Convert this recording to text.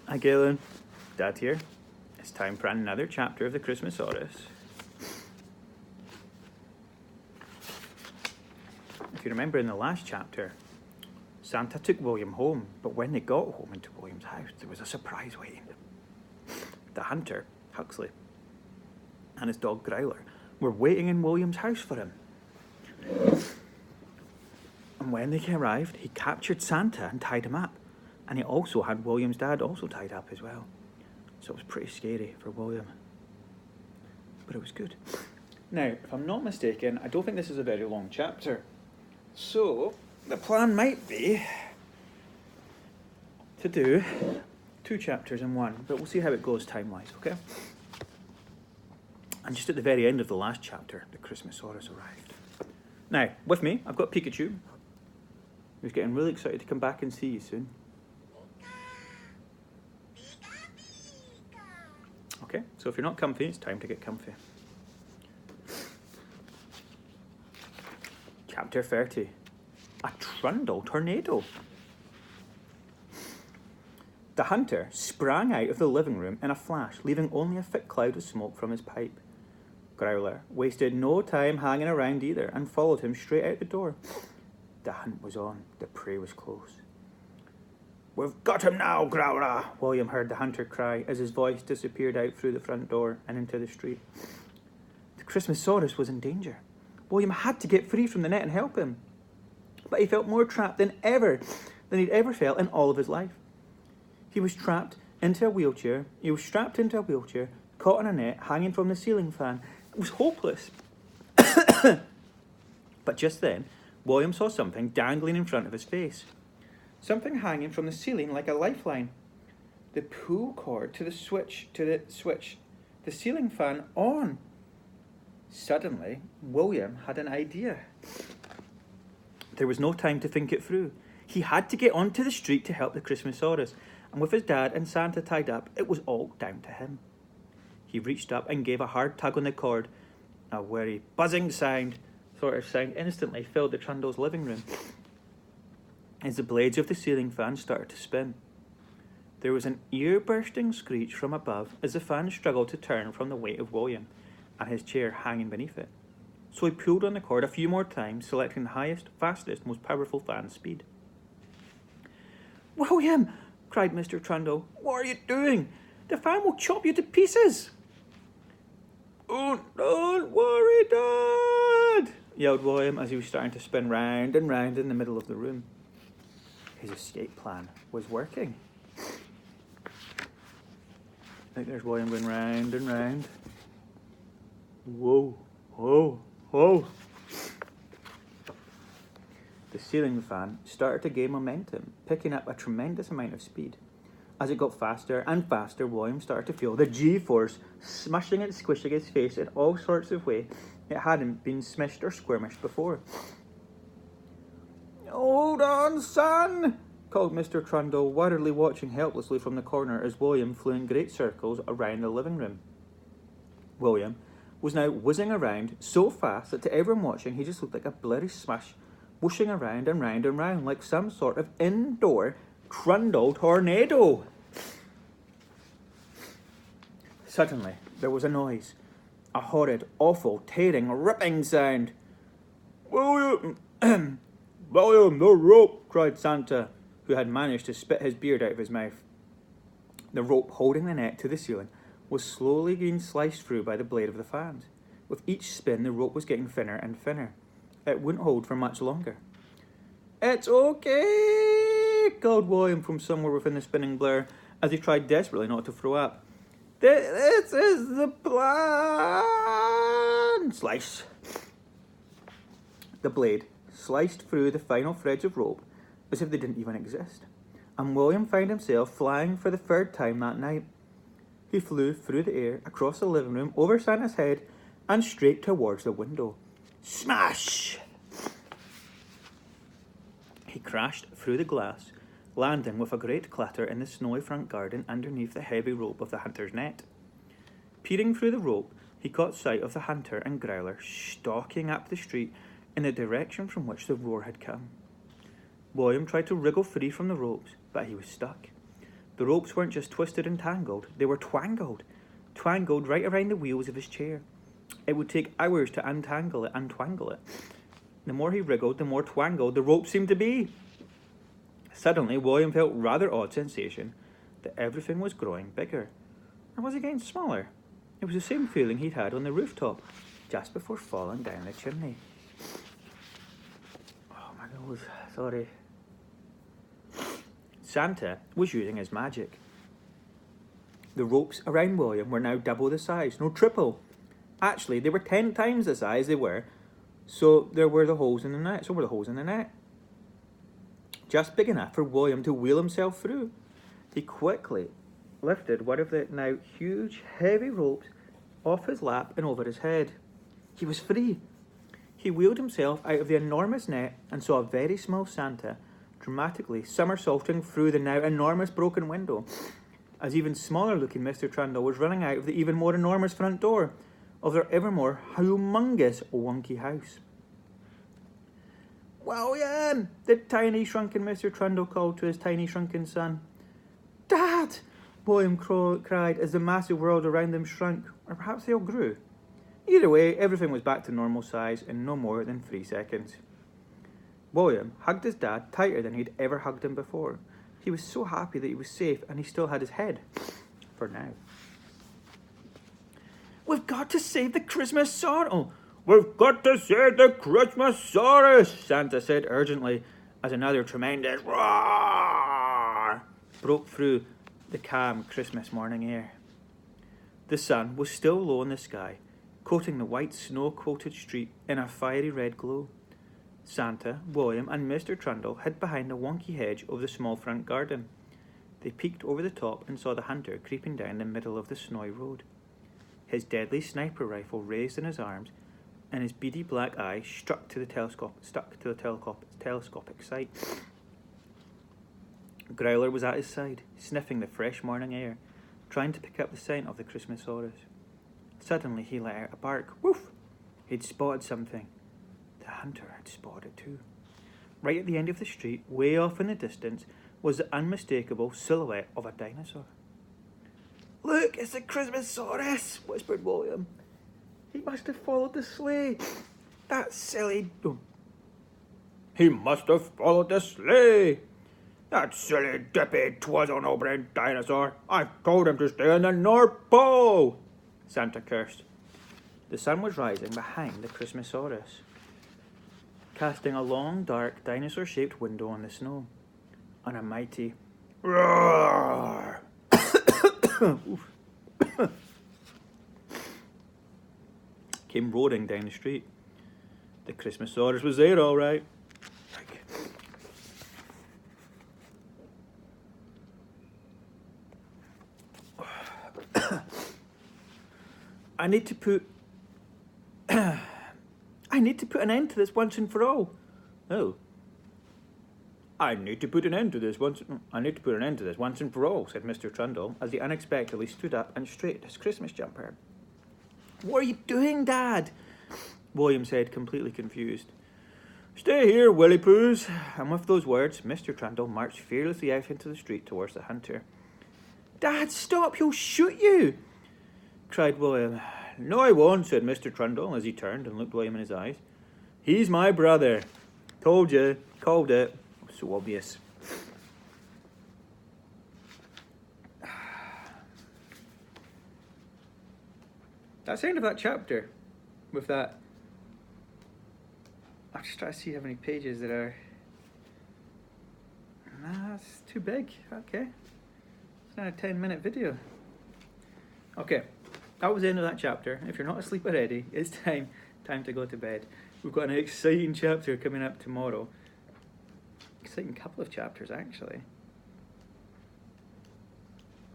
Hi Galen, Dad here. It's time for another chapter of the Christmasaurus. If you remember in the last chapter, Santa took William home, but when they got home into William's house, there was a surprise waiting. The hunter, Huxley, and his dog Growler were waiting in William's house for him. And when they arrived, he captured Santa and tied him up. And he also had William's dad also tied up as well. So it was pretty scary for William. But it was good. Now, if I'm not mistaken, I don't think this is a very long chapter. So, the plan might be to do 2 chapters in one. But we'll see how it goes time-wise, okay? And just at the very end of the last chapter, the Christmasaurus arrived. Now, with me, I've got Pikachu, who's getting really excited to come back and see you soon. Okay, so if you're not comfy, it's time to get comfy. Chapter 30. A trundle tornado. The hunter sprang out of the living room in a flash, leaving only a thick cloud of smoke from his pipe. Growler wasted no time hanging around either and followed him straight out the door. The hunt was on. The prey was close. "We've got him now, Growler," William heard the hunter cry as his voice disappeared out through the front door and into the street. The Christmasaurus was in danger. William had to get free from the net and help him. But he felt more trapped than he'd ever felt in all of his life. He was strapped into a wheelchair, caught in a net, hanging from the ceiling fan. It was hopeless. But just then, William saw something dangling in front of his face. Something hanging from the ceiling like a lifeline. The pull cord to the ceiling fan on. Suddenly, William had an idea. There was no time to think it through. He had to get onto the street to help the Christmasaurus, and with his dad and Santa tied up, it was all down to him. He reached up and gave a hard tug on the cord. A weary, buzzing sound instantly filled the trundle's living room as the blades of the ceiling fan started to spin. There was an ear-bursting screech from above as the fan struggled to turn from the weight of William and his chair hanging beneath it. So he pulled on the cord a few more times, selecting the highest, fastest, most powerful fan speed. "William!" cried Mr. Trundle. "What are you doing? The fan will chop you to pieces!" "Oh, don't worry, Dad!" yelled William as he was starting to spin round and round in the middle of the room. His escape plan was working. I think there's William going round and round. Whoa, whoa, whoa. The ceiling fan started to gain momentum, picking up a tremendous amount of speed. As it got faster and faster, William started to feel the G-force smushing and squishing his face in all sorts of ways it hadn't been smished or squirmished before. "Hold on, son!" called Mr. Trundle, worriedly watching helplessly from the corner as William flew in great circles around the living room. William was now whizzing around so fast that to everyone watching he just looked like a blurry smush, whooshing around and round and round like some sort of indoor trundle tornado. Suddenly, there was a noise. A horrid, awful, tearing, ripping sound. "William! William, the rope!" cried Santa, who had managed to spit his beard out of his mouth. The rope holding the net to the ceiling was slowly being sliced through by the blade of the fans. With each spin, the rope was getting thinner and thinner. It wouldn't hold for much longer. "It's okay," called William from somewhere within the spinning blur as he tried desperately not to throw up. "This is the plan!" Slice. The blade sliced through the final threads of rope as if they didn't even exist, and William found himself flying for the 3rd time that night. He flew through the air, across the living room, over Santa's head, and straight towards the window. Smash! He crashed through the glass, landing with a great clatter in the snowy front garden underneath the heavy rope of the hunter's net. Peering through the rope, he caught sight of the hunter and Growler stalking up the street in the direction from which the roar had come. William tried to wriggle free from the ropes, but he was stuck. The ropes weren't just twisted and tangled, they were twangled right around the wheels of his chair. It would take hours to untwangle it. The more he wriggled, the more twangled the rope seemed to be. Suddenly, William felt rather odd sensation that everything was growing bigger. Or was it getting smaller? It was the same feeling he'd had on the rooftop, just before falling down the chimney. Oh my nose, sorry. Santa was using his magic. The ropes around William were now double the size, no triple. Actually, they were 10 times the size they were, so were the holes in the net. Just big enough for William to wheel himself through. He quickly lifted one of the now huge, heavy ropes off his lap and over his head. He was free. He wheeled himself out of the enormous net and saw a very small Santa dramatically somersaulting through the now enormous broken window, as even smaller looking Mr. Trundle was running out of the even more enormous front door of their ever more humongous wonky house. "William!" the tiny shrunken Mr. Trundle called to his tiny shrunken son. "Dad!" William cried as the massive world around them shrunk, or perhaps they all grew. Either way, everything was back to normal size in no more than 3 seconds. William hugged his dad tighter than he'd ever hugged him before. He was so happy that he was safe and he still had his head. For now. "We've got to save the Christmasaurus!" "Oh, we've got to save the Christmasaurus!" Santa said urgently as another tremendous roar broke through the calm Christmas morning air. The sun was still low in the sky, coating the white snow-coated street in a fiery red glow. Santa, William and Mr. Trundle hid behind the wonky hedge of the small front garden. They peeked over the top and saw the hunter creeping down the middle of the snowy road. His deadly sniper rifle raised in his arms, and his beady black eye stuck to the telescopic sight. Growler was at his side, sniffing the fresh morning air, trying to pick up the scent of the Christmasaurus. Suddenly he let out a bark. Woof! He'd spotted something. The hunter had spotted it too. Right at the end of the street, way off in the distance, was the unmistakable silhouette of a dinosaur. "Look, it's the Christmasaurus," whispered William. "He must have followed the sleigh. That silly... He must have followed the sleigh. That silly, dippy, twizzle-no-brain dinosaur. I told him to stay in the North Pole," Santa cursed. The sun was rising behind the Christmasaurus, casting a long, dark, dinosaur-shaped window on the snow. And a mighty roar came roaring down the street. The Christmasaurus was there, all right. I need to put an end to this once and for all. Oh. I need to put an end to this once and for all, said Mr. Trundle, as he unexpectedly stood up and straightened his Christmas jumper. What are you doing, Dad? William said, completely confused. Stay here, Willy-Poos. And with those words, Mr. Trundle marched fearlessly out into the street towards the hunter. Dad, stop! He'll shoot you! Cried William. No, I won't, said Mr. Trundle, as he turned and looked William in his eyes. He's my brother. Told you. Called it. So obvious. That's the end of that chapter. With that, I'll just try to see how many pages there are. Nah, that's too big. Okay. It's not a 10-minute video. Okay, that was the end of that chapter. If you're not asleep already, it's time to go to bed. We've got an exciting chapter coming up tomorrow. Exciting couple of chapters, actually.